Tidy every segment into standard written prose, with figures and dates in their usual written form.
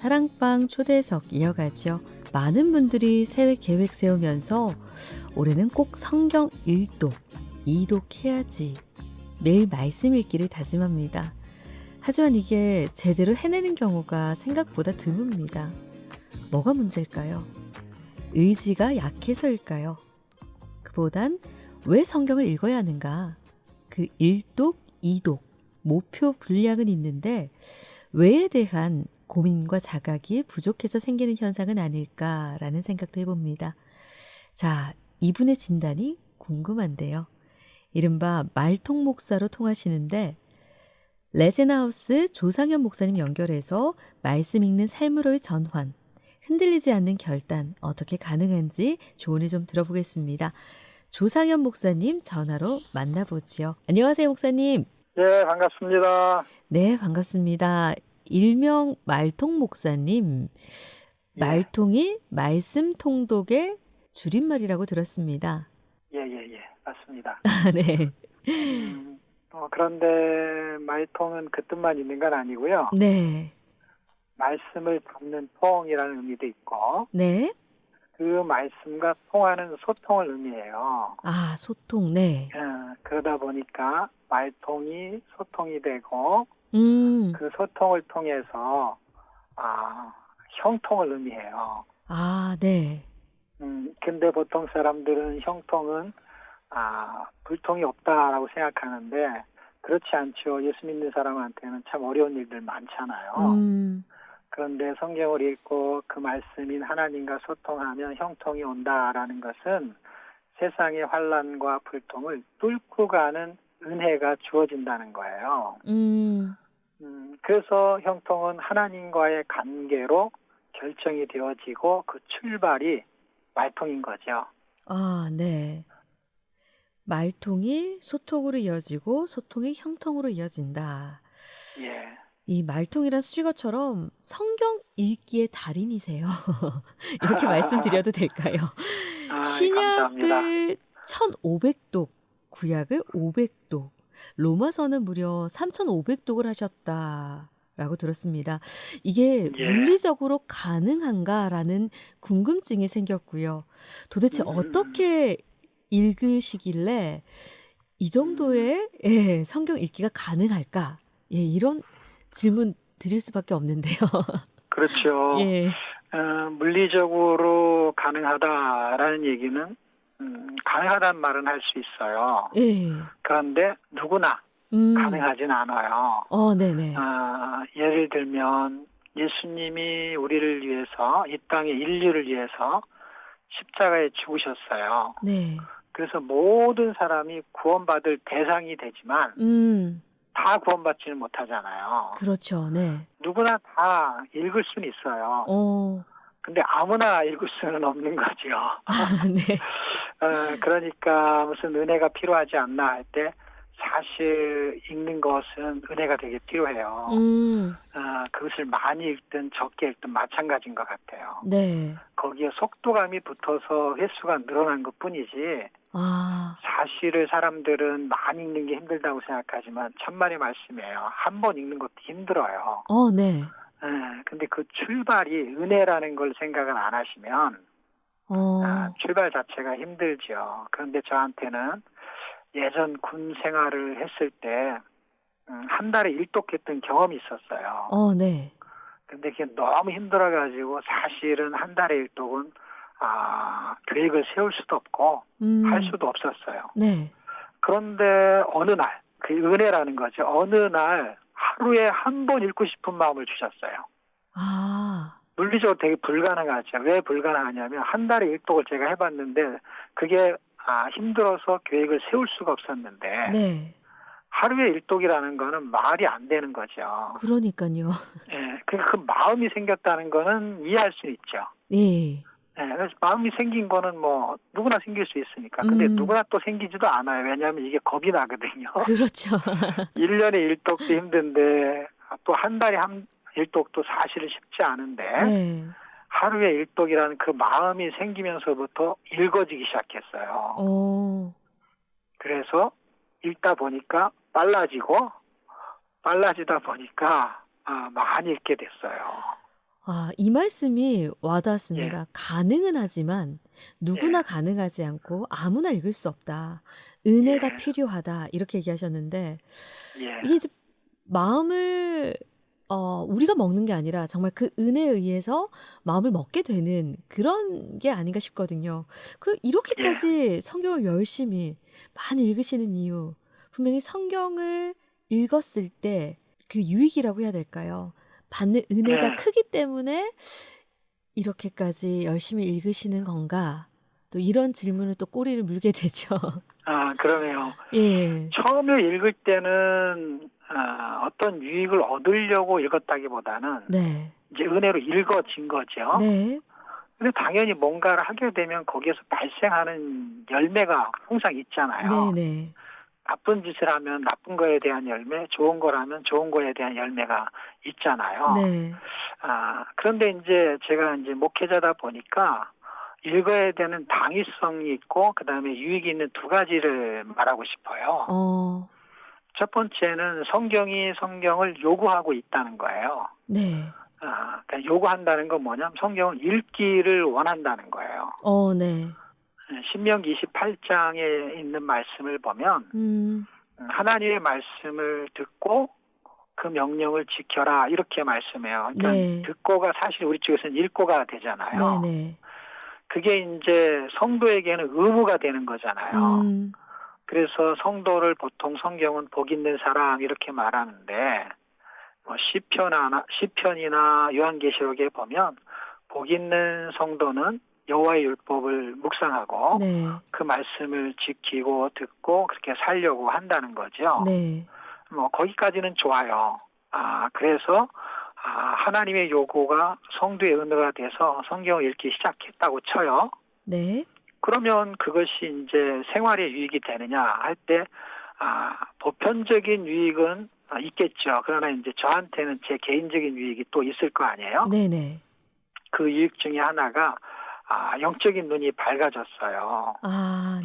사랑방 초대석 이어가죠. 많은 분들이 새해 계획 세우면서 올해는 꼭 성경 1독, 2독 해야지 매일 말씀 읽기를 다짐합니다. 하지만 이게 제대로 해내는 경우가 생각보다 드뭅니다. 뭐가 문제일까요? 의지가 약해서일까요? 그보단 왜 성경을 읽어야 하는가? 그 1독, 2독, 목표 분량은 있는데 왜에 대한 고민과 자각이 부족해서 생기는 현상은 아닐까라는 생각도 해봅니다. 자, 이분의 진단이 궁금한데요. 이른바 말통 목사로 통하시는데 레제나우스 조상현 목사님 연결해서 말씀 읽는 삶으로의 전환, 흔들리지 않는 결단 어떻게 가능한지 조언을 좀 들어보겠습니다. 조상현 목사님 전화로 만나보지요. 안녕하세요, 목사님. 네, 반갑습니다. 네, 반갑습니다. 일명 말통 목사님. 예. 말통이 말씀 통독의 줄임말이라고 들었습니다. 예, 맞습니다. 아, 네. 그런데 말통은 그 뜻만 있는 건 아니고요. 네. 말씀을 담는 통이라는 의미도 있고, 네. 그 말씀과 통하는 소통을 의미해요. 아, 소통. 네. 그러다 보니까 말통이 소통이 되고, 음. 그 소통을 통해서 형통을 의미해요. 아, 네. 근데 보통 사람들은 형통은 불통이 없다라고 생각하는데 그렇지 않죠. 예수 믿는 사람한테는 참 어려운 일들 많잖아요. 그런데 성경을 읽고 그 말씀인 하나님과 소통하면 형통이 온다라는 것은 세상의 환난과 불통을 뚫고 가는 은혜가 주어진다는 거예요. 그래서 형통은 하나님과의 관계로 결정이 되어지고 그 출발이 말통인 거죠. 아, 네. 말통이 소통으로 이어지고 소통이 형통으로 이어진다. 예. 이 말통이란 수식어처럼 성경 읽기의 달인이세요. 이렇게 말씀드려도 될까요? 신약을 1500독, 구약을 500독, 로마서는 무려 3500독을 하셨다라고 들었습니다. 이게 물리적으로 가능한가라는 궁금증이 생겼고요. 도대체 어떻게 읽으시길래 이 정도의 성경 읽기가 가능할까? 이런 질문 드릴 수밖에 없는데요. 그렇죠. 예. 물리적으로 가능하다라는 얘기는 가능하다는 말은 할 수 있어요. 예. 그런데 누구나 가능하진 않아요. 네네. 예를 들면 예수님이 우리를 위해서 이 땅의 인류를 위해서 십자가에 죽으셨어요. 네. 그래서 모든 사람이 구원받을 대상이 되지만 다 구원받지는 못하잖아요. 그렇죠. 네. 누구나 다 읽을 수는 있어요. 근데 아무나 읽을 수는 없는 거죠. 네. 그러니까 무슨 은혜가 필요하지 않나 할 때 사실 읽는 것은 은혜가 되게 필요해요. 그것을 많이 읽든 적게 읽든 마찬가지인 것 같아요. 네. 거기에 속도감이 붙어서 횟수가 늘어난 것뿐이지 사실을 사람들은 많이 읽는 게 힘들다고 생각하지만 천만의 말씀이에요. 한 번 읽는 것도 힘들어요. 네. 근데 그 출발이 은혜라는 걸 생각을 안 하시면 출발 자체가 힘들죠. 그런데 저한테는 예전 군 생활을 했을 때 한 달에 1독했던 경험이 있었어요. 네. 근데 그게 너무 힘들어가지고 사실은 한 달에 1독은 계획을 세울 수도 없고 할 수도 없었어요. 네. 그런데 어느 날, 그 은혜라는 거죠. 어느 날 하루에 한 번 읽고 싶은 마음을 주셨어요. 물리적으로 되게 불가능하죠. 왜 불가능하냐면 한 달에 1독을 제가 해봤는데 그게 힘들어서 계획을 세울 수가 없었는데 네. 하루에 1독이라는 거는 말이 안 되는 거죠. 그러니까요. 예, 그 마음이 생겼다는 거는 이해할 수 있죠. 예. 그래서 마음이 생긴 거는 뭐 누구나 생길 수 있으니까. 근데 누구나 또 생기지도 않아요. 왜냐하면 이게 겁이 나거든요. 그렇죠. 1년에 1독도 힘든데 또 한 달에 1독도 사실은 쉽지 않은데 네. 하루에 1독이라는 그 마음이 생기면서부터 읽어지기 시작했어요. 그래서 읽다 보니까 빨라지다 보니까 많이 읽게 됐어요. 이 말씀이 예, 와닿았습니다. 가능은 하지만 예, 누구나 가능하지 않고 아무나 읽을 수 없다. 은혜가 예, 필요하다. 이렇게 얘기하셨는데 예, 이게 이제 마음을 우리가 먹는 게 아니라 정말 그 은혜에 의해서 마음을 먹게 되는 그런 게 아닌가 싶거든요. 예, 이렇게까지 성경을 열심히 많이 읽으시는 이유, 분명히 성경을 읽었을 때 그 유익이라고 해야 될까요? 받는 은혜가 예. 크기 때문에 이렇게까지 열심히 읽으시는 건가? 또 이런 질문을 또 꼬리를 물게 되죠. 그러네요. 예. 처음에 읽을 때는 어떤 유익을 얻으려고 읽었다기보다는 네. 이제 은혜로 읽어진 거죠. 네. 근데 당연히 뭔가를 하게 되면 거기에서 발생하는 열매가 항상 있잖아요. 네네. 나쁜 짓을 하면 나쁜 거에 대한 열매, 좋은 거라면 좋은 거에 대한 열매가 있잖아요. 네. 그런데 이제 제가 이제 목회자다 보니까 읽어야 되는 당위성이 있고 그다음에 유익이 있는 두 가지를 말하고 싶어요. 어. 첫 번째는 성경이 성경을 요구하고 있다는 거예요. 네. 그러니까 요구한다는 건 뭐냐면 성경을 읽기를 원한다는 거예요. 네. 신명기 28장에 있는 말씀을 보면 음. 하나님의 말씀을 듣고 그 명령을 지켜라 이렇게 말씀해요. 그러니까 네. 듣고가 사실 우리 쪽에서는 읽고가 되잖아요. 네네. 그게 이제 성도에게는 의무가 되는 거잖아요. 음. 그래서 성도를 보통 성경은 복 있는 사람 이렇게 말하는데 뭐 시편이나 요한계시록에 보면 복 있는 성도는 여호와의 율법을 묵상하고 네. 그 말씀을 지키고 듣고 그렇게 살려고 한다는 거죠. 네. 뭐 거기까지는 좋아요. 그래서 하나님의 요구가 성도의 은혜가 돼서 성경을 읽기 시작했다고 쳐요. 네. 그러면 그것이 이제 생활의 유익이 되느냐 할 때, 보편적인 유익은 있겠죠. 그러나 이제 저한테는 제 개인적인 유익이 또 있을 거 아니에요? 네네. 그 유익 중에 하나가, 영적인 눈이 밝아졌어요.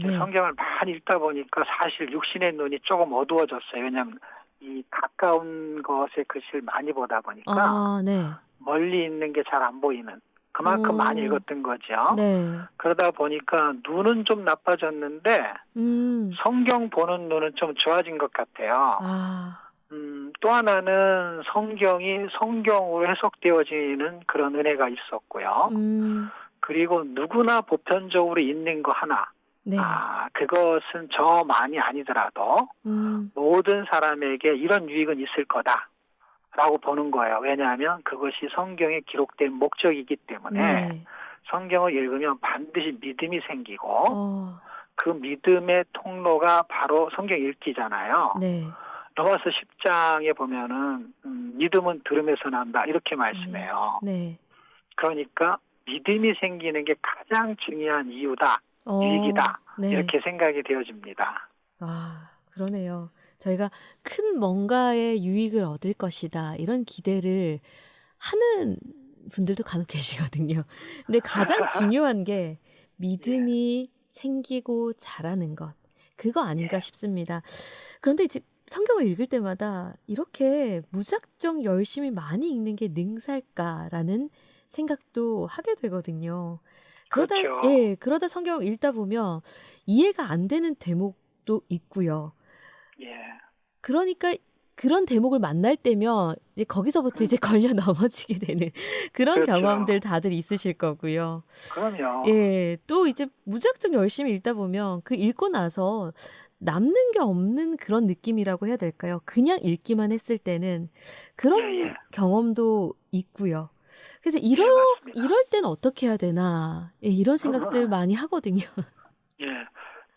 네. 성경을 많이 읽다 보니까 사실 육신의 눈이 조금 어두워졌어요. 왜냐하면 이 가까운 것의 글씨를 많이 보다 보니까 네. 멀리 있는 게 잘 안 보이는 그만큼 많이 어. 읽었던 거죠. 네. 그러다 보니까 눈은 좀 나빠졌는데 음. 성경 보는 눈은 좀 좋아진 것 같아요. 아. 또 하나는 성경이 성경으로 해석되어지는 그런 은혜가 있었고요. 음. 그리고 누구나 보편적으로 있는 거 하나. 네. 그것은 저만이 아니더라도 음. 모든 사람에게 이런 유익은 있을 거다라고 보는 거예요. 왜냐하면 그것이 성경에 기록된 목적이기 때문에 네. 성경을 읽으면 반드시 믿음이 생기고 어. 그 믿음의 통로가 바로 성경 읽기잖아요. 네. 로마서 10장에 보면은 믿음은 들음에서 난다 이렇게 네. 말씀해요. 네. 그러니까 믿음이 생기는 게 가장 중요한 이유다, 유익이다 네. 이렇게 생각이 되어집니다. 그러네요. 저희가 큰 뭔가의 유익을 얻을 것이다. 이런 기대를 하는 분들도 간혹 계시거든요. 근데 가장 중요한 게 예, 믿음이 생기고 자라는 것. 그거 아닌가 예, 싶습니다. 그런데 이제 성경을 읽을 때마다 이렇게 무작정 열심히 많이 읽는 게 능사일까라는 생각도 하게 되거든요. 그렇죠. 그러다 성경을 읽다 보면 이해가 안 되는 대목도 있고요. 예, 그러니까 그런 대목을 만날 때면 이제 거기서부터 이제 걸려 넘어지게 되는 그런 그렇죠. 경험들 다들 있으실 거고요. 그럼요. 예. 또 이제 무작정 열심히 읽다 보면 그 읽고 나서 남는 게 없는 그런 느낌이라고 해야 될까요? 그냥 읽기만 했을 때는 예, 그런 예, 경험도 있고요. 그래서 예, 맞습니다. 이럴 땐 어떻게 해야 되나? 예, 이런 생각들 많이 하거든요. 예,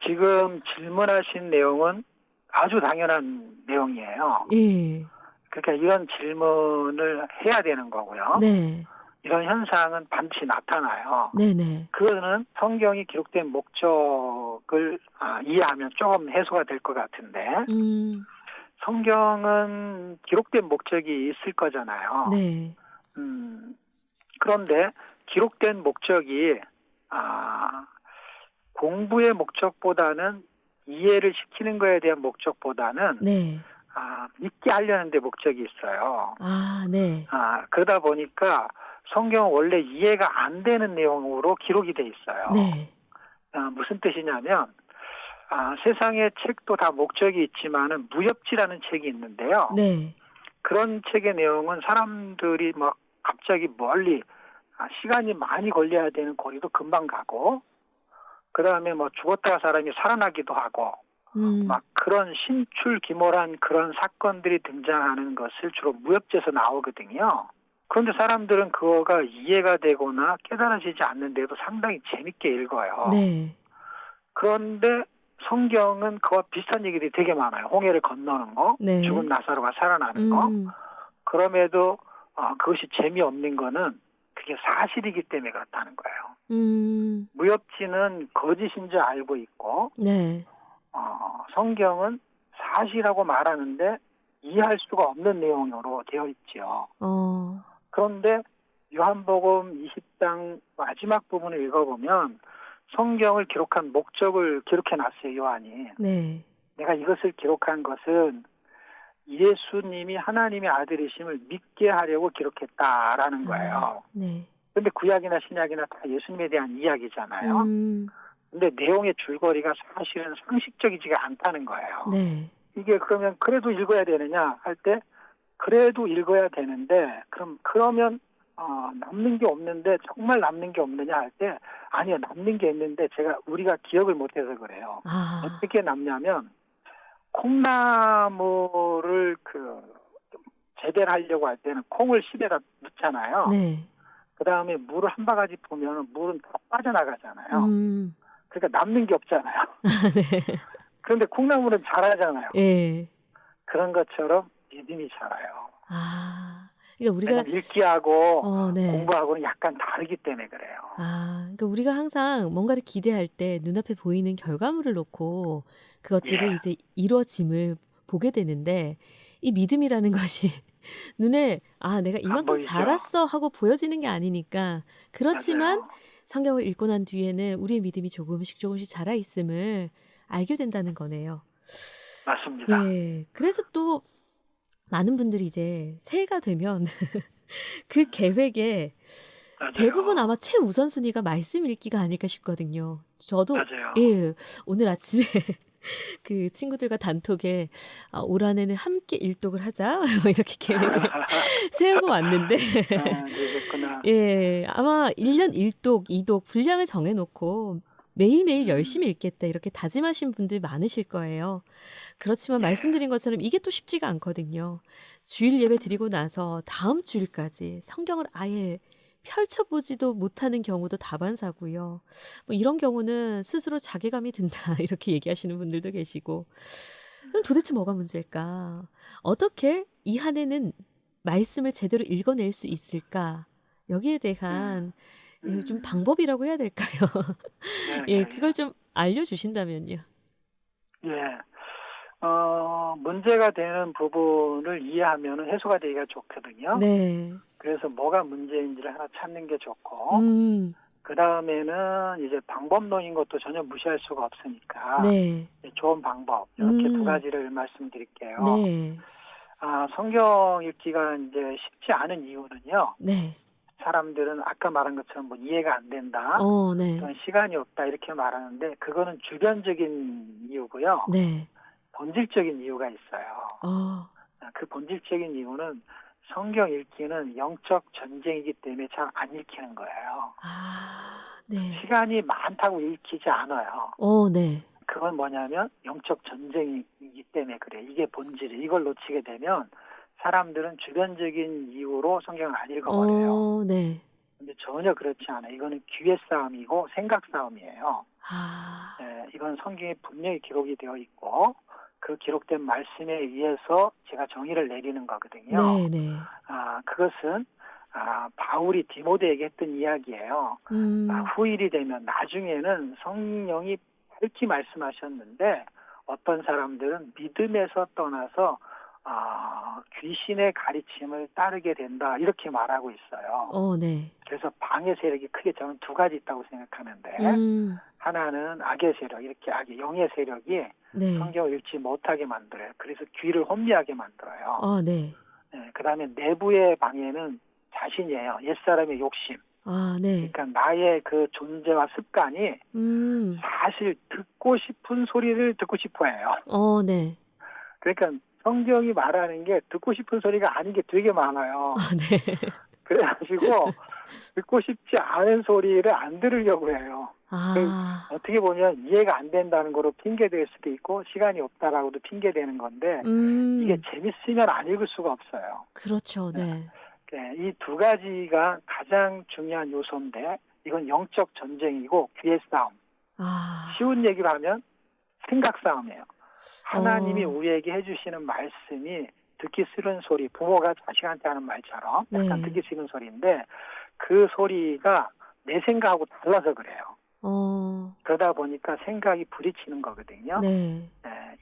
지금 질문하신 내용은 아주 당연한 내용이에요. 예. 그러니까 이런 질문을 해야 되는 거고요. 네. 이런 현상은 반드시 나타나요. 네네. 그거는 성경이 기록된 목적을 이해하면 조금 해소가 될 것 같은데 음. 성경은 기록된 목적이 있을 거잖아요. 네. 음, 그런데 기록된 목적이 아, 공부의 목적보다는 이해를 시키는 거에 대한 목적보다는 네. 믿게 하려는 데 목적이 있어요. 네. 그러다 보니까 성경은 원래 이해가 안 되는 내용으로 기록이 돼 있어요. 네. 무슨 뜻이냐면 세상의 책도 다 목적이 있지만은 무협지라는 책이 있는데요. 네. 그런 책의 내용은 사람들이 막 갑자기 멀리 시간이 많이 걸려야 되는 거리도 금방 가고, 그 다음에 뭐 죽었다가 사람이 살아나기도 하고, 막 그런 신출귀몰한 그런 사건들이 등장하는 것을 주로 무협지에서 나오거든요. 그런데 사람들은 그거가 이해가 되거나 깨달아지지 않는데도 상당히 재밌게 읽어요. 네. 그런데 성경은 그와 비슷한 얘기들이 되게 많아요. 홍해를 건너는 거, 네. 죽은 나사로가 살아나는 거. 그럼에도 그것이 재미없는 거는 그게 사실이기 때문에 그렇다는 거예요. 무협지는 거짓인 줄 알고 있고, 네. 성경은 사실이라고 말하는데 이해할 수가 없는 내용으로 되어 있죠. 그런데 요한복음 20장 마지막 부분을 읽어보면 성경을 기록한 목적을 기록해놨어요, 요한이. 네. 내가 이것을 기록한 것은 예수님이 하나님의 아들이심을 믿게 하려고 기록했다라는 거예요. 네. 근데 구약이나 신약이나 다 예수님에 대한 이야기잖아요. 근데 내용의 줄거리가 사실은 상식적이지가 않다는 거예요. 네. 이게 그러면 그래도 읽어야 되느냐 할 때 그래도 읽어야 되는데 그러면 남는 게 없는데 정말 남는 게 없느냐 할 때 아니요, 남는 게 있는데 우리가 기억을 못해서 그래요. 어떻게 남냐면 콩나물을 재배를 하려고 할 때는 콩을 실에다 넣잖아요. 네. 그 다음에 물을 한 바가지 보면 물은 다 빠져나가잖아요. 그러니까 남는 게 없잖아요. 네. 그런데 콩나물은 자라잖아요. 예. 그런 것처럼 믿음이 자라요. 그러니까 우리가 읽기하고 네. 공부하고는 약간 다르기 때문에 그래요. 그러니까 우리가 항상 뭔가를 기대할 때 눈앞에 보이는 결과물을 놓고 그것들을 이제 이루어짐을 보게 되는데, 이 믿음이라는 것이 눈에 내가 이만큼 자랐어 하고 보여지는 게 아니니까. 그렇지만 맞아요. 성경을 읽고 난 뒤에는 우리의 믿음이 조금씩 자라 있음을 알게 된다는 거네요. 맞습니다. 예. 그래서 또 많은 분들이 이제 새해가 되면 그 계획에 맞아요. 대부분 아마 최우선순위가 말씀 읽기가 아닐까 싶거든요. 저도 맞아요. 오늘 아침에 그 친구들과 단톡에 올 한해는 함께 일독을 하자 뭐 이렇게 계획을 세우고 왔는데 그랬구나. 아마 1년 1독, 2독 분량을 정해놓고 매일매일 열심히 읽겠다 이렇게 다짐하신 분들 많으실 거예요. 그렇지만 말씀드린 것처럼 이게 또 쉽지가 않거든요. 주일 예배 드리고 나서 다음 주일까지 성경을 아예 펼쳐보지도 못하는 경우도 다반사고요. 뭐 이런 경우는 스스로 자괴감이 든다 이렇게 얘기하시는 분들도 계시고. 그럼 도대체 뭐가 문제일까? 어떻게 이 한 해는 말씀을 제대로 읽어낼 수 있을까? 여기에 대한 좀 방법이라고 해야 될까요? 그걸 좀 알려주신다면요. 문제가 되는 부분을 이해하면 해소가 되기가 좋거든요. 네. 그래서 뭐가 문제인지를 하나 찾는 게 좋고, 그 다음에는 이제 방법론인 것도 전혀 무시할 수가 없으니까, 네. 좋은 방법, 이렇게 두 가지를 말씀드릴게요. 네. 성경 읽기가 이제 쉽지 않은 이유는요. 네. 사람들은 아까 말한 것처럼 뭐 이해가 안 된다, 네. 또는 시간이 없다 이렇게 말하는데 그거는 주변적인 이유고요. 네. 본질적인 이유가 있어요. 그 본질적인 이유는 성경 읽기는 영적 전쟁이기 때문에 잘 안 읽히는 거예요. 네. 시간이 많다고 읽히지 않아요. 네. 그건 뭐냐면 영적 전쟁이기 때문에 그래. 이게 본질이. 이걸 놓치게 되면 사람들은 주변적인 이유로 성경을 안 읽어버려요. 네. 근데 전혀 그렇지 않아요. 이거는 기회 싸움이고 생각 싸움이에요. 이건 성경에 분명히 기록이 되어 있고 그 기록된 말씀에 의해서 제가 정의를 내리는 거거든요. 네. 그것은 바울이 디모데에게 했던 이야기예요. 후일이 되면 나중에는 성령이 밝히 말씀하셨는데 어떤 사람들은 믿음에서 떠나서 귀신의 가르침을 따르게 된다 이렇게 말하고 있어요. 네. 그래서 방해 세력이 크게 저는 두 가지 있다고 생각하는데 하나는 악의 세력, 이렇게 영의 세력이 성경을 읽지 못하게 만들어요. 그래서 귀를 혼미하게 만들어요. 네. 그다음에 내부의 방해는 자신이에요. 옛사람의 욕심. 아, 네. 그러니까 나의 그 존재와 습관이 사실 듣고 싶은 소리를 듣고 싶어 해요. 네. 그러니까 성경이 말하는 게 듣고 싶은 소리가 아닌 게 되게 많아요. 아, 네. 그래가지고 듣고 싶지 않은 소리를 안 들으려고 해요. 아, 어떻게 보면 이해가 안 된다는 거로 핑계될 수도 있고 시간이 없다라고도 핑계대는 건데 이게 재밌으면 안 읽을 수가 없어요. 그렇죠. 네. 이 두 가지가 가장 중요한 요소인데 이건 영적 전쟁이고 귀의 싸움. 아, 쉬운 얘기로 하면 생각 싸움이에요. 하나님이 우리에게 해주시는 말씀이 듣기 싫은 소리, 부모가 자식한테 하는 말처럼 약간 네. 듣기 싫은 소리인데 그 소리가 내 생각하고 달라서 그래요. 그러다 보니까 생각이 부딪히는 거거든요. 네.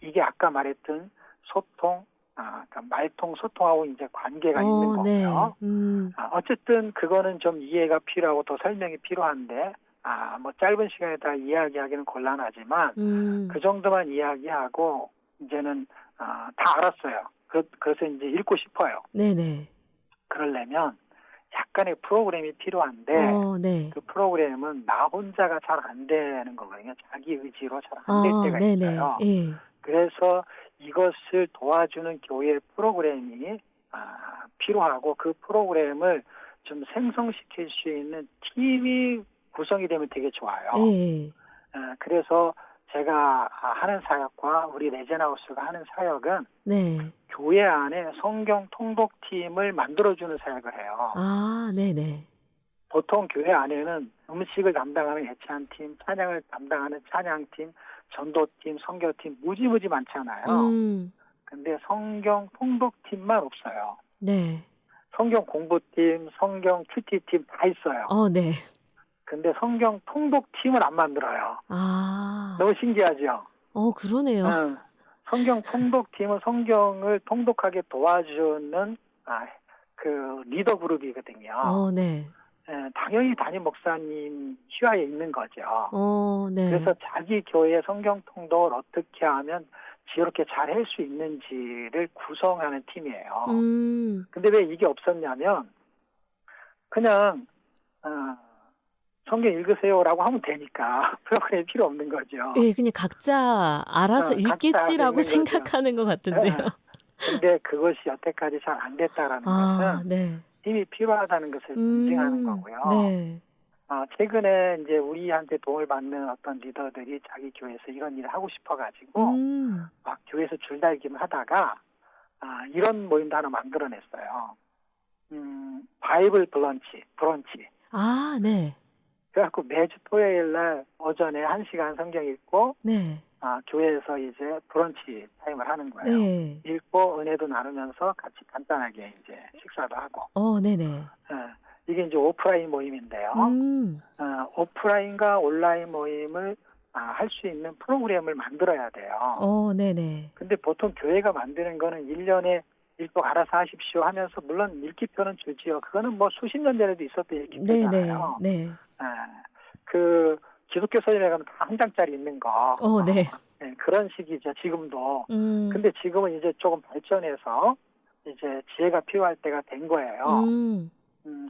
이게 아까 말했던 소통, 그러니까 말통, 소통하고 이제 관계가 있는 거고요. 네. 어쨌든 그거는 좀 이해가 필요하고 더 설명이 필요한데, 뭐 짧은 시간에 다 이야기하기는 곤란하지만, 그 정도만 이야기하고, 이제는, 다 알았어요. 그래서 이제 읽고 싶어요. 네네. 그러려면 약간의 프로그램이 필요한데, 네. 그 프로그램은 나 혼자가 잘 안 되는 거거든요. 자기 의지로 잘 안 될 때가 네네. 있어요. 예. 그래서 이것을 도와주는 교회 프로그램이 필요하고 그 프로그램을 좀 생성시킬 수 있는 팀이 구성이 되면 되게 좋아요. 예. 그래서 제가 하는 사역과 우리 레제나우스가 하는 사역은 네. 교회 안에 성경 통독팀을 만들어주는 사역을 해요. 아, 네네. 보통 교회 안에는 음식을 담당하는 예찬팀, 찬양을 담당하는 찬양팀, 전도팀, 선교팀 무지무지 많잖아요. 근데 성경 통독팀만 없어요. 네. 성경 공부팀, 성경 큐티팀 다 있어요. 네. 근데 성경 통독팀을 안 만들어요. 아, 너무 신기하죠? 그러네요. 성경 통독팀은 성경을 통독하게 도와주는 그 리더 그룹이거든요. 네. 당연히 담임 목사님 휘하에 있는 거죠. 네. 그래서 자기 교회 성경 통독을 어떻게 하면 지혜롭게 잘 할 수 있는지를 구성하는 팀이에요. 근데 왜 이게 없었냐면 그냥 성경 읽으세요라고 하면 되니까 프로그램이 필요 없는 거죠. 예, 그냥 각자 알아서 읽겠지라고 생각하는 것 같은데요. 근데 그것이 여태까지 잘 안 됐다라는 것은 네. 힘이 필요하다는 것을 인증하는 거고요. 네. 최근에 이제 우리한테 도움을 받는 어떤 리더들이 자기 교회에서 이런 일을 하고 싶어가지고 막 교회에서 줄다리기를 하다가 이런 모임도 하나 만들어냈어요. 바이블 브런치. 아, 네. 그래갖고 매주 토요일 날 오전에 1시간 성경 읽고 네. 교회에서 이제 브런치 타임을 하는 거예요. 네. 읽고 은혜도 나누면서 같이 간단하게 이제 식사도 하고. 네네. 이게 이제 오프라인 모임인데요. 오프라인과 온라인 모임을 할 수 있는 프로그램을 만들어야 돼요. 네네. 근데 보통 교회가 만드는 거는 1년에 읽고 알아서 하십시오 하면서 물론 읽기표는 주지요. 그거는 뭐 수십 년 전에도 있었던 읽기표잖아요. 네. 그 기독교 서점에 가면 다 한 장짜리 있는 거. 네. 그런 식이죠. 지금도. 근데 지금은 이제 조금 발전해서 이제 지혜가 필요할 때가 된 거예요.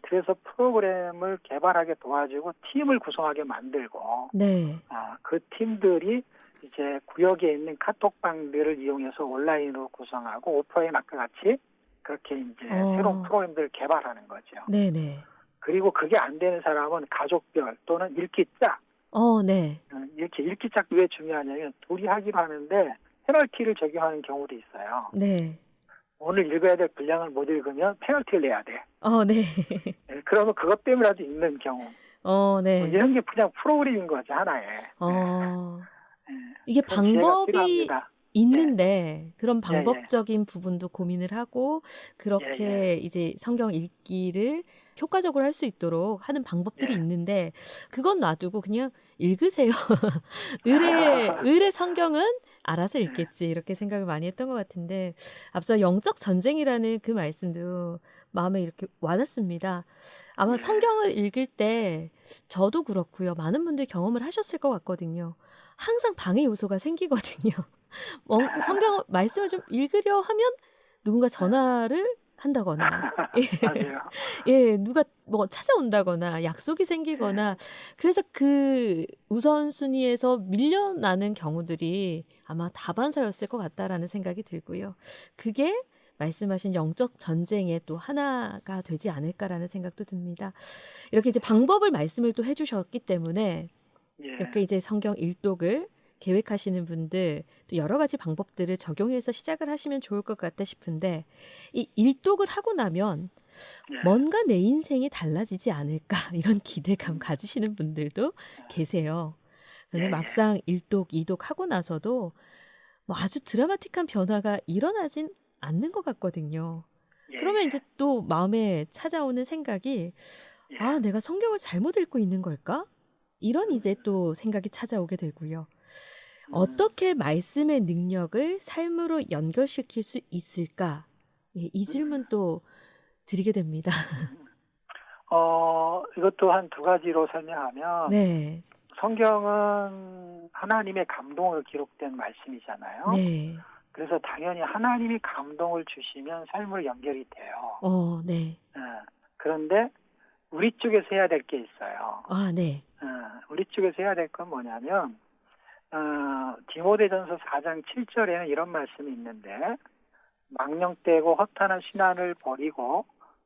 그래서 프로그램을 개발하게 도와주고 팀을 구성하게 만들고 네. 그 팀들이 이제 구역에 있는 카톡방들을 이용해서 온라인으로 구성하고 오프라인 아까 같이 그렇게 이제 새로운 프로그램들을 개발하는 거죠. 네네. 그리고 그게 안 되는 사람은 가족별 또는 읽기짝. 네. 이렇게 읽기짝도 왜 중요하냐면 둘이 하기로 하는데 페널티를 적용하는 경우도 있어요. 네. 오늘 읽어야 될 분량을 못 읽으면 페널티를 내야 돼. 네. 그러면 그것 때문에라도 읽는 경우. 네. 이런 게 그냥 프로그램인 거죠, 하나에. 이게 방법이 있는데 그런 예, 예. 방법적인 부분도 고민을 하고 그렇게 이제 성경 읽기를 효과적으로 할 수 있도록 하는 방법들이 있는데 그건 놔두고 그냥 읽으세요. 의뢰 성경은 알아서 읽겠지 이렇게 생각을 많이 했던 것 같은데 앞서 영적 전쟁이라는 그 말씀도 마음에 이렇게 와닿습니다. 아마 성경을 읽을 때 저도 그렇고요. 많은 분들이 경험을 하셨을 것 같거든요. 항상 방해 요소가 생기거든요. 성경 말씀을 좀 읽으려 하면 누군가 전화를 한다거나 맞아요. 예, 누가 뭐 찾아온다거나 약속이 생기거나 그래서 그 우선순위에서 밀려나는 경우들이 아마 다반사였을 것 같다라는 생각이 들고요. 그게 말씀하신 영적 전쟁의 또 하나가 되지 않을까라는 생각도 듭니다. 이렇게 이제 방법을 말씀을 또 해주셨기 때문에 예. 이렇게 이제 성경 일독을 계획하시는 분들 또 여러 가지 방법들을 적용해서 시작을 하시면 좋을 것 같다 싶은데 이 일독을 하고 나면 예. 뭔가 내 인생이 달라지지 않을까 이런 기대감 음. 가지시는 분들도 계세요. 그런데 예예. 막상 일독, 이독 하고 나서도 뭐 아주 드라마틱한 변화가 일어나진 않는 것 같거든요. 그러면 예예. 이제 또 마음에 찾아오는 생각이 예. '아 내가 성경을 잘못 읽고 있는 걸까?' 이런 음. 이제 또 생각이 찾아오게 되고요. 음. 어떻게 말씀의 능력을 삶으로 연결시킬 수 있을까? 예, 이 음. 질문 또 드리게 됩니다. 음. 이것도 한 두 가지로 설명하면 네. 성경은 하나님의 감동으로 기록된 말씀이잖아요. 네. 그래서 당연히 하나님이 감동을 주시면 삶으로 연결이 돼요. 네. 예. 그런데 우리 쪽에서 해야 될 게 있어요. 아 네. 우리 쪽에서 해야 될 건 뭐냐면 디모데전서 4장 7절에는 이런 말씀이 있는데 망령되고 허탄한 신앙을 버리고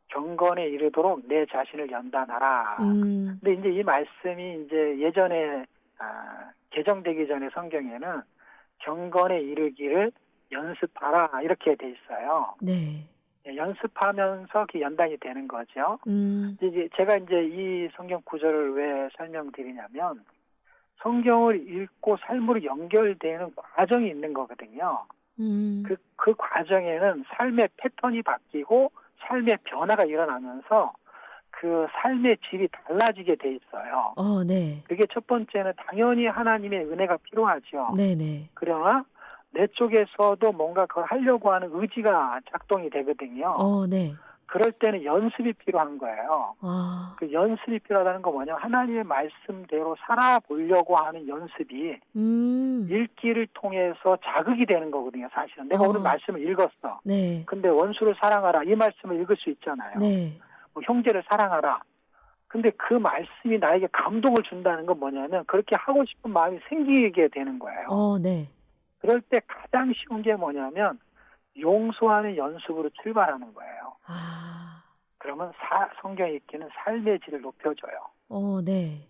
경건에 이르도록 내 자신을 연단하라. 음. 근데 이제 이 말씀이 이제 예전에 개정되기 전에 성경에는 경건에 이르기를 연습하라 이렇게 돼 있어요. 네. 예, 연습하면서 그 연단이 되는 거죠. 음. 이제 제가 이제 이 성경 구절을 왜 설명드리냐면 성경을 읽고 삶으로 연결되는 과정이 있는 거거든요. 음. 그 과정에는 삶의 패턴이 바뀌고 삶의 변화가 일어나면서 그 삶의 질이 달라지게 돼 있어요. 네. 그게 첫 번째는 당연히 하나님의 은혜가 필요하죠. 네네. 그러나 내 쪽에서도 뭔가 그걸 하려고 하는 의지가 작동이 되거든요. 네. 그럴 때는 연습이 필요한 거예요. 아. 그 연습이 필요하다는 건 뭐냐면 하나님의 말씀대로 살아보려고 하는 연습이 음. 읽기를 통해서 자극이 되는 거거든요. 사실은 내가 오늘 말씀을 읽었어. 네. 근데 원수를 사랑하라 이 말씀을 읽을 수 있잖아요. 네. 뭐 형제를 사랑하라. 근데 그 말씀이 나에게 감동을 준다는 건 뭐냐면 그렇게 하고 싶은 마음이 생기게 되는 거예요. 네. 그럴 때 가장 쉬운 게 뭐냐면 용서하는 연습으로 출발하는 거예요. 아. 그러면 성경 읽기는 삶의 질을 높여줘요. 네.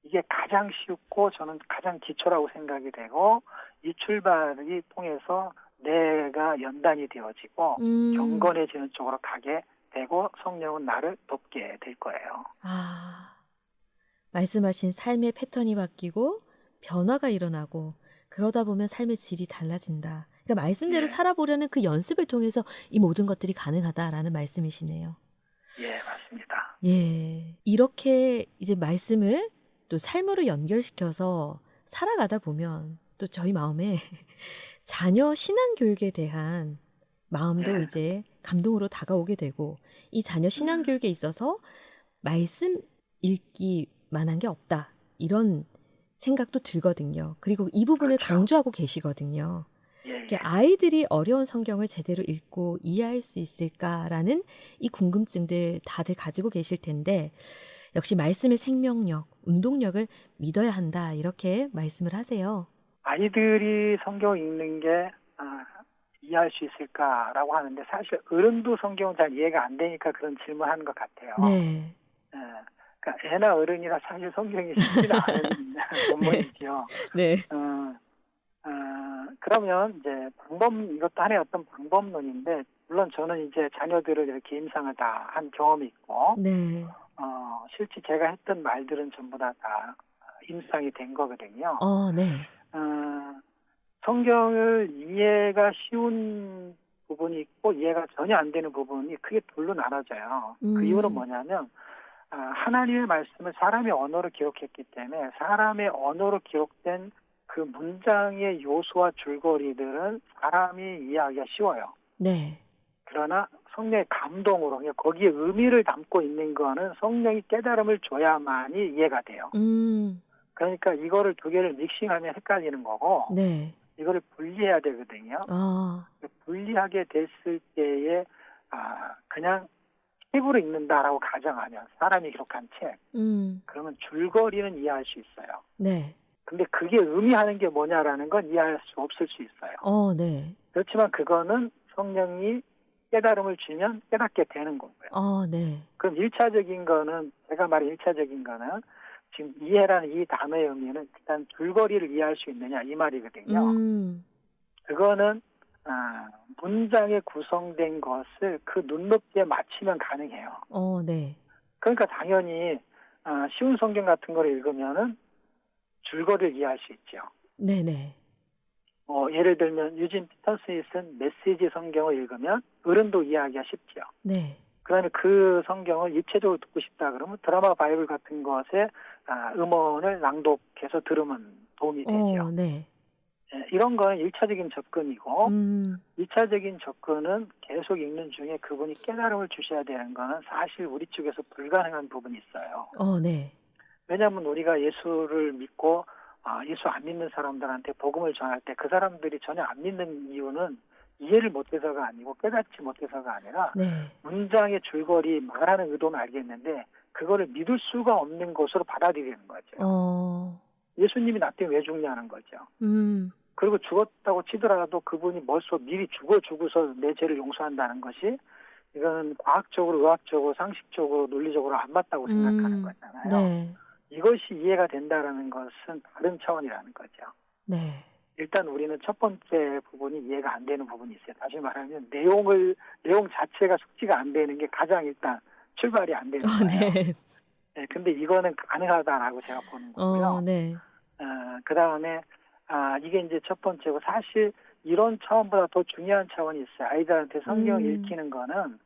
이게 가장 쉽고 저는 가장 기초라고 생각이 되고 이 출발이 통해서 내가 연단이 되어지고 경건해지는 쪽으로 가게 되고 성령은 나를 돕게 될 거예요. 말씀하신 삶의 패턴이 바뀌고 변화가 일어나고 그러다 보면 삶의 질이 달라진다. 그러니까 말씀대로 예. 살아보려는 그 연습을 통해서 이 모든 것들이 가능하다라는 말씀이시네요. 예, 맞습니다. 예. 이렇게 이제 말씀을 또 삶으로 연결시켜서 살아가다 보면 또 저희 마음에 자녀 신앙 교육에 대한 마음도 예. 이제 감동으로 다가오게 되고 이 자녀 신앙 교육에 있어서 말씀 읽기만한 게 없다. 이런 생각도 들거든요. 그리고 이 부분을 그렇죠. 강조하고 계시거든요. 예. 아이들이 어려운 성경을 제대로 읽고 이해할 수 있을까라는 이 궁금증들 다들 가지고 계실 텐데 역시 말씀의 생명력, 운동력을 믿어야 한다. 이렇게 말씀을 하세요. 아이들이 성경 읽는 게 이해할 수 있을까라고 하는데 사실 어른도 성경은 잘 이해가 안 되니까 그런 질문하는 것 같아요. 네. 그러니까 애나 어른이나 사실 성경이 쉽지는 않은 본문이죠. 네. 그러면 이제 이것도 하나의 어떤 방법론인데 물론 저는 이제 자녀들을 이렇게 임상을 다 한 경험이 있고 네. 실제 제가 했던 말들은 전부 다 임상이 된 거거든요. 네. 성경을 이해가 쉬운 부분이 있고 이해가 전혀 안 되는 부분이 크게 둘로 나눠져요. 그 이유는 뭐냐면 하나님의 말씀을 사람의 언어로 기록했기 때문에 사람의 언어로 기록된 그 문장의 요소와 줄거리들은 사람이 이해하기가 쉬워요. 네. 그러나 성령의 감동으로 거기에 의미를 담고 있는 거는 성령이 깨달음을 줘야만이 이해가 돼요. 그러니까 이거를 두 개를 믹싱하면 헷갈리는 거고 네. 이거를 분리해야 되거든요. 분리하게 됐을 때에 그냥 책으로 읽는다라고 가정하면 사람이 기록한 책, 그러면 줄거리는 이해할 수 있어요. 네. 근데 그게 의미하는 게 뭐냐라는 건 이해할 수 없을 수 있어요. 네. 그렇지만 그거는 성령이 깨달음을 주면 깨닫게 되는 거고요. 네. 그럼 1차적인 거는, 제가 말한 1차적인 거는 지금 이해라는 이 단어의 의미는 일단 줄거리를 이해할 수 있느냐 이 말이거든요. 그거는 문장에 구성된 것을 그 눈높이에 맞추면 가능해요. 네. 그러니까 당연히 쉬운 성경 같은 걸 읽으면은 줄거리를 이해할 수 있죠. 네네. 예를 들면 유진 피터슨이 쓴 메시지 성경을 읽으면 어른도 이해하기가 쉽죠. 네. 그러면 그 성경을 입체적으로 듣고 싶다 그러면 드라마 바이블 같은 것에 음원을 낭독해서 들으면 도움이 되죠. 네. 이런 거는 1차적인 접근이고 2차적인 접근은 계속 읽는 중에 그분이 깨달음을 주셔야 되는 거는 사실 우리 쪽에서 불가능한 부분이 있어요. 네. 왜냐하면 우리가 예수를 믿고 예수 안 믿는 사람들한테 복음을 전할 때 그 사람들이 전혀 안 믿는 이유는 이해를 못해서가 아니고 깨닫지 못해서가 아니라 네. 문장의 줄거리 말하는 의도는 알겠는데 그거를 믿을 수가 없는 것으로 받아들이는 거죠. 예수님이 나 때문에 왜 죽냐는 거죠. 그리고 죽었다고 치더라도 그분이 벌써 미리 죽어서 내 죄를 용서한다는 것이 이거는 과학적으로, 의학적으로, 상식적으로, 논리적으로 안 맞다고 생각하는 거잖아요. 네. 이것이 이해가 된다라는 것은 다른 차원이라는 거죠. 네. 일단 우리는 첫 번째 부분이 이해가 안 되는 부분이 있어요. 다시 말하면 내용 자체가 숙지가 안 되는 게 가장 일단 출발이 안 되는 거예요. 네. 네, 근데 이거는 가능하다라고 제가 보는 거고요. 네. 그 다음에 이게 이제 첫 번째고 사실 이런 차원보다 더 중요한 차원이 있어요. 아이들한테 성경 읽히는 거는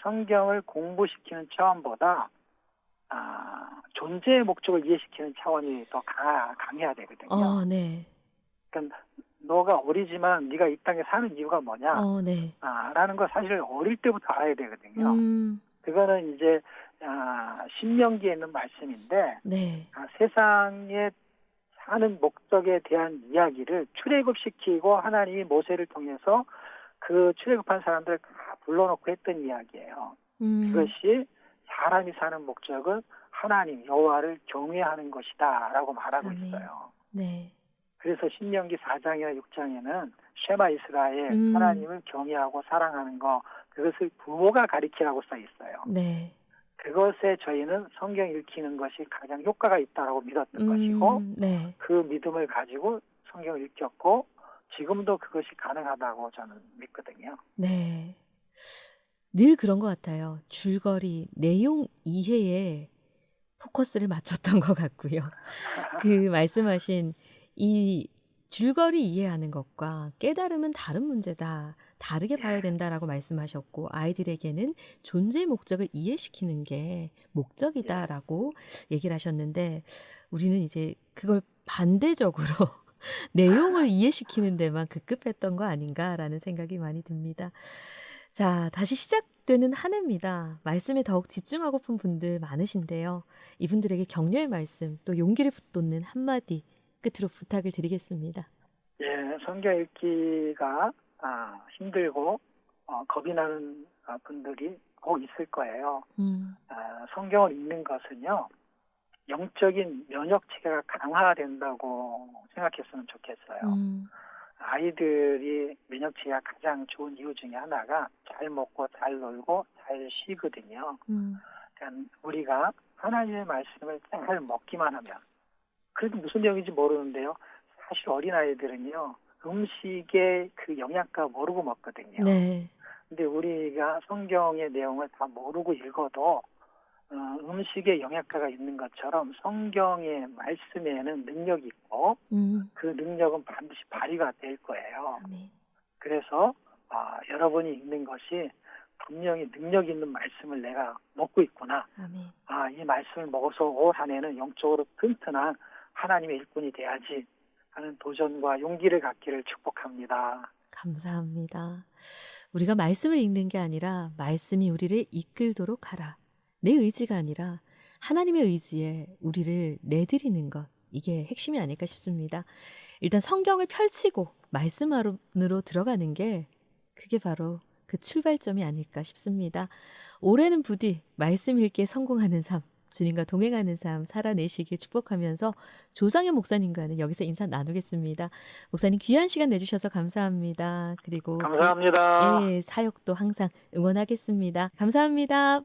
성경을 공부시키는 차원보다 존재의 목적을 이해시키는 차원이 더 강해야 되거든요. 네. 그러니까 너가 어리지만 네가 이 땅에 사는 이유가 뭐냐? 네. 라는 걸 사실 어릴 때부터 알아야 되거든요. 그거는 이제 신명기에 있는 말씀인데 네. 세상에 사는 목적에 대한 이야기를 출애굽시키고 하나님이 모세를 통해서 그 출애굽한 사람들을 다 불러놓고 했던 이야기예요. 그것이 사람이 사는 목적은 하나님 여호와를 경외하는 것이다라고 말하고 아멘. 있어요. 네. 그래서 신명기 4장이나 6장에는 쉐마 이스라엘 하나님을 경외하고 사랑하는 거 그것을 부모가 가리키라고 써 있어요. 네. 그것에 저희는 성경 읽히는 것이 가장 효과가 있다라고 믿었던 것이고 네. 그 믿음을 가지고 성경을 읽혔고 지금도 그것이 가능하다고 저는 믿거든요. 네. 늘 그런 것 같아요. 줄거리, 내용 이해에 포커스를 맞췄던 것 같고요. 그 말씀하신 이 줄거리 이해하는 것과 깨달음은 다른 문제다. 다르게 봐야 된다라고 말씀하셨고 아이들에게는 존재의 목적을 이해시키는 게 목적이다라고 얘기를 하셨는데 우리는 이제 그걸 반대적으로 내용을 이해시키는 데만 급급했던 거 아닌가라는 생각이 많이 듭니다. 자, 다시 시작되는 한 해입니다. 말씀에 더욱 집중하고픈 분들 많으신데요. 이분들에게 격려의 말씀 또 용기를 북돋는 한마디 끝으로 부탁을 드리겠습니다. 예, 성경 읽기가 힘들고 겁이 나는 분들이 꼭 있을 거예요. 성경을 읽는 것은요. 영적인 면역 체계가 강화된다고 생각했으면 좋겠어요. 아이들이 면역 체계가 가장 좋은 이유 중에 하나가 잘 먹고 잘 놀고 잘 쉬거든요. 그러니까 우리가 하나님의 말씀을 잘 먹기만 하면 그래도 무슨 내용인지 모르는데요. 사실 어린아이들은요. 음식의 그 영양가 모르고 먹거든요. 네. 근데 우리가 성경의 내용을 다 모르고 읽어도 음식에 영양가가 있는 것처럼 성경의 말씀에는 능력이 있고 그 능력은 반드시 발휘가 될 거예요. 아멘. 그래서 여러분이 읽는 것이 분명히 능력 있는 말씀을 내가 먹고 있구나. 아멘. 이 말씀을 먹어서 올 한 해는 영적으로 튼튼한 하나님의 일꾼이 돼야지 하는 도전과 용기를 갖기를 축복합니다. 감사합니다. 우리가 말씀을 읽는 게 아니라 말씀이 우리를 이끌도록 하라. 내 의지가 아니라 하나님의 의지에 우리를 내드리는 것. 이게 핵심이 아닐까 싶습니다. 일단 성경을 펼치고 말씀 안으로 들어가는 게 그게 바로 그 출발점이 아닐까 싶습니다. 올해는 부디 말씀 읽기에 성공하는 삶, 주님과 동행하는 삶 살아내시길 축복하면서 조상현 목사님과는 여기서 인사 나누겠습니다. 목사님 귀한 시간 내주셔서 감사합니다. 그리고 감사합니다. 사역도 항상 응원하겠습니다. 감사합니다.